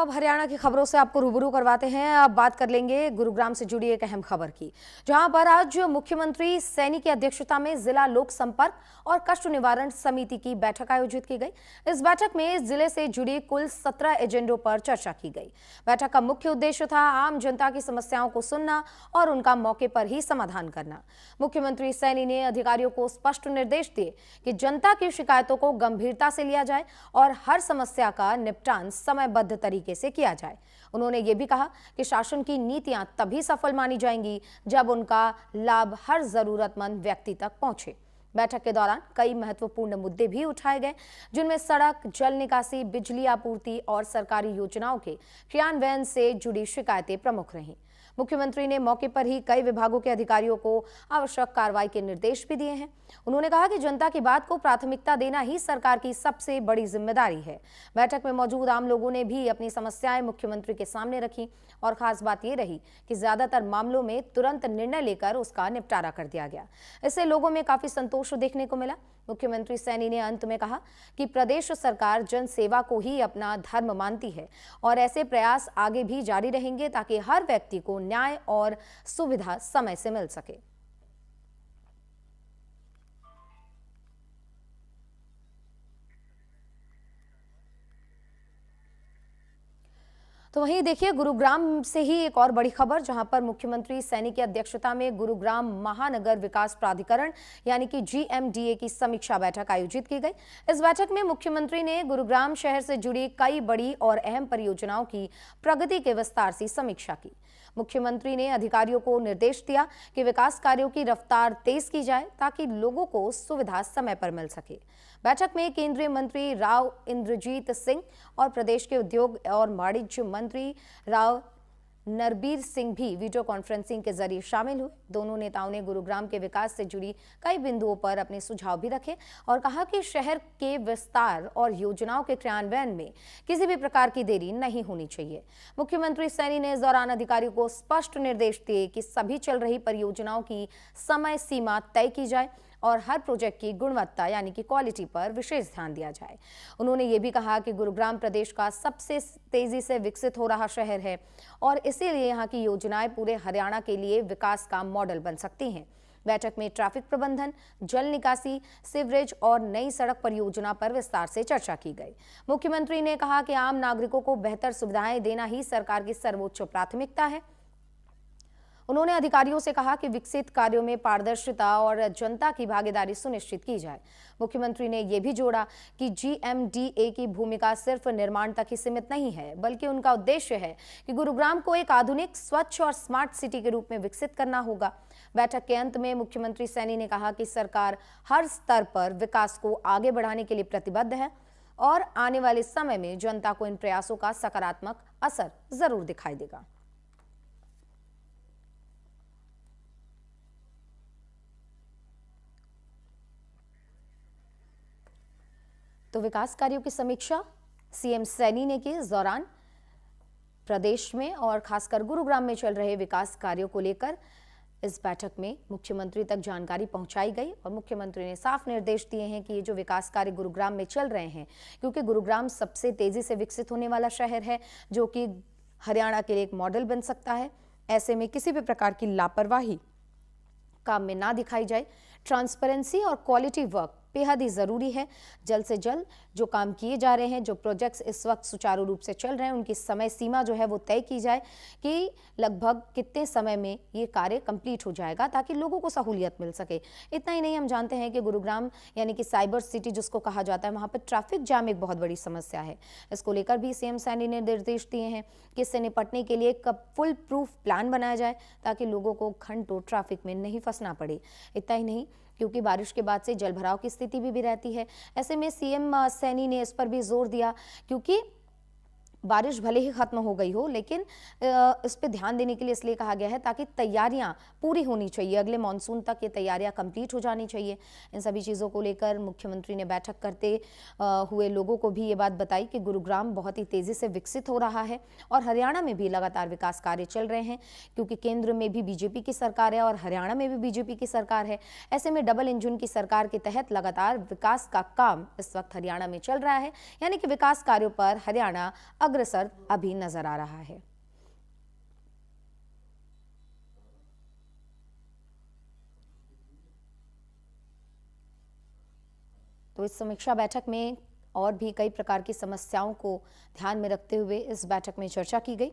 अब हरियाणा की खबरों से आपको रूबरू करवाते हैं। अब बात कर लेंगे गुरुग्राम से जुड़ी एक अहम खबर की, जहां पर आज मुख्यमंत्री सैनी की अध्यक्षता में जिला लोक संपर्क और कष्ट निवारण समिति की बैठक आयोजित की गई। इस बैठक में जिले से जुड़ी कुल 17 एजेंडों पर चर्चा की गई। बैठक का मुख्य उद्देश्य था आम जनता की समस्याओं को सुनना और उनका मौके पर ही समाधान करना। मुख्यमंत्री सैनी ने अधिकारियों को स्पष्ट निर्देश दिए कि जनता की शिकायतों को गंभीरता से लिया जाए और हर समस्या का निपटान समयबद्ध तरीके से किया जाए। उन्होंने ये भी कहा कि शासन की नीतियां तभी सफल मानी जाएंगी जब उनका लाभ हर जरूरतमंद व्यक्ति तक पहुंचे। बैठक के दौरान कई महत्वपूर्ण मुद्दे भी उठाए गए, जिनमें सड़क, जल निकासी, बिजली आपूर्ति और सरकारी योजनाओं के क्रियान्वयन से जुड़ी शिकायतें प्रमुख रहीं। मुख्यमंत्री ने मौके पर ही कई विभागों के अधिकारियों को आवश्यक कार्रवाई के निर्देश भी दिए हैं। उन्होंने कहा कि जनता की बात को प्राथमिकता देना ही सरकार की सबसे बड़ी जिम्मेदारी है। बैठक में मौजूद आम लोगों ने भी अपनी समस्याएं मुख्यमंत्री के सामने रखी और खास बात यह रही कि ज्यादातर मामलों में तुरंत निर्णय लेकर उसका निपटारा कर दिया गया। इससे लोगों में काफी संतोष देखने को मिला। मुख्यमंत्री सैनी ने अंत में कहा कि प्रदेश सरकार जन सेवा को ही अपना धर्म मानती है और ऐसे प्रयास आगे भी जारी रहेंगे ताकि हर व्यक्ति को न्याय और सुविधा समय से मिल सके। तो वहीं देखिए, गुरुग्राम से ही एक और बड़ी खबर, जहां पर मुख्यमंत्री सैनी की अध्यक्षता में गुरुग्राम महानगर विकास प्राधिकरण यानी कि GMDA की समीक्षा बैठक आयोजित की गई। इस बैठक में मुख्यमंत्री ने गुरुग्राम शहर से जुड़ी कई बड़ी और अहम परियोजनाओं की प्रगति के विस्तार से समीक्षा की। मुख्यमंत्री ने अधिकारियों को निर्देश दिया कि विकास कार्यों की रफ्तार तेज की जाए ताकि लोगों को सुविधा समय पर मिल सके। बैठक में केंद्रीय मंत्री राव इंद्रजीत सिंह और प्रदेश के उद्योग और वाणिज्य मंत्री राव नरबीर सिंह भी वीडियो कॉन्फ्रेंसिंग के जरिए शामिल हुए। दोनों नेताओं ने गुरुग्राम के विकास से जुड़ी कई बिंदुओं पर अपने सुझाव भी रखे और कहा कि शहर के विस्तार और योजनाओं के क्रियान्वयन में किसी भी प्रकार की देरी नहीं होनी चाहिए। मुख्यमंत्री सैनी ने इस दौरान अधिकारियों को स्पष्ट निर्देश दिए कि सभी चल रही परियोजनाओं की समय सीमा तय की जाए और हर प्रोजेक्ट की गुणवत्ता यानी कि क्वालिटी पर विशेष ध्यान दिया जाए। उन्होंने ये भी कहा कि गुरुग्राम प्रदेश का सबसे तेजी से विकसित हो रहा शहर है और इसीलिए यहाँ की योजनाएं पूरे हरियाणा के लिए विकास का मॉडल बन सकती हैं। बैठक में ट्रैफिक प्रबंधन, जल निकासी, सीवरेज और नई सड़क परियोजना पर विस्तार से चर्चा की गई। मुख्यमंत्री ने कहा कि आम नागरिकों को बेहतर सुविधाएं देना ही सरकार की सर्वोच्च प्राथमिकता है। उन्होंने अधिकारियों से कहा कि विकसित कार्यों में पारदर्शिता और जनता की भागीदारी सुनिश्चित की जाए। मुख्यमंत्री ने यह भी जोड़ा कि GMDA की भूमिका सिर्फ निर्माण तक ही सीमित नहीं है, बल्कि उनका उद्देश्य है कि गुरुग्राम को एक आधुनिक, स्वच्छ और स्मार्ट सिटी के रूप में विकसित करना होगा। बैठक के अंत में मुख्यमंत्री सैनी ने कहा कि सरकार हर स्तर पर विकास को आगे बढ़ाने के लिए प्रतिबद्ध है और आने वाले समय में जनता को इन प्रयासों का सकारात्मक असर जरूर दिखाई देगा। तो विकास कार्यों की समीक्षा CM सैनी ने की। इस दौरान प्रदेश में और खासकर गुरुग्राम में चल रहे विकास कार्यों को लेकर इस बैठक में मुख्यमंत्री तक जानकारी पहुंचाई गई और मुख्यमंत्री ने साफ निर्देश दिए हैं कि ये जो विकास कार्य गुरुग्राम में चल रहे हैं, क्योंकि गुरुग्राम सबसे तेजी से विकसित होने वाला शहर है जो कि हरियाणा के लिए एक मॉडल बन सकता है, ऐसे में किसी भी प्रकार की लापरवाही काम में ना दिखाई जाए। ट्रांसपेरेंसी और क्वालिटी वर्क बेहद ही जरूरी है। जल्द से जल्द जो काम किए जा रहे हैं, जो प्रोजेक्ट्स इस वक्त सुचारू रूप से चल रहे हैं, उनकी समय सीमा जो है वो तय की जाए कि लगभग कितने समय में ये कार्य कंप्लीट हो जाएगा ताकि लोगों को सहूलियत मिल सके। इतना ही नहीं, हम जानते हैं कि गुरुग्राम यानी कि साइबर सिटी जिसको कहा जाता है, वहाँ पर ट्रैफिक जाम एक बहुत बड़ी समस्या है। इसको लेकर भी CM सैनी ने निर्देश दिए हैं कि इससे निपटने के लिए एक फुल प्रूफ प्लान बनाया जाए ताकि लोगों को घंटों ट्रैफिक में नहीं फंसना पड़े। इतना ही नहीं, क्योंकि बारिश के बाद से जलभराव की स्थिति भी रहती है। ऐसे में CM सैनी ने इस पर भी जोर दिया, क्योंकि बारिश भले ही खत्म हो गई हो, लेकिन इस पे ध्यान देने के लिए इसलिए कहा गया है ताकि तैयारियां पूरी होनी चाहिए, अगले मानसून तक ये तैयारियां कंप्लीट हो जानी चाहिए। इन सभी चीज़ों को लेकर मुख्यमंत्री ने बैठक करते हुए लोगों को भी ये बात बताई कि गुरुग्राम बहुत ही तेज़ी से विकसित हो रहा है और हरियाणा में भी लगातार विकास कार्य चल रहे हैं, क्योंकि केंद्र में भी BJP की सरकार है और हरियाणा में भी BJP की सरकार है। ऐसे में डबल इंजन की सरकार के तहत लगातार विकास का काम इस वक्त हरियाणा में चल रहा है, यानी कि विकास कार्यों पर हरियाणा अग्रसर अभी नजर आ रहा है। तो इस समीक्षा बैठक में और भी कई प्रकार की समस्याओं को ध्यान में रखते हुए इस बैठक में चर्चा की गई,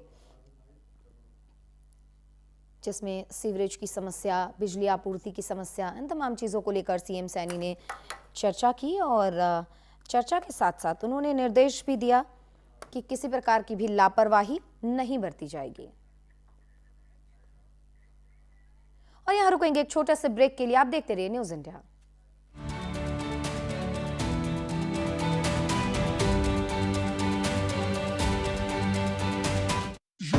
जिसमें सीवरेज की समस्या, बिजली आपूर्ति की समस्या, इन तमाम चीज़ों को लेकर सीएम सैनी ने चर्चा की और चर्चा के साथ साथ उन्होंने निर्देश भी दिया कि किसी प्रकार की भी लापरवाही नहीं बरती जाएगी। और यहाँ रुकेंगे एक छोटे से ब्रेक के लिए। आप देखते रहिए न्यूज़ इंडिया।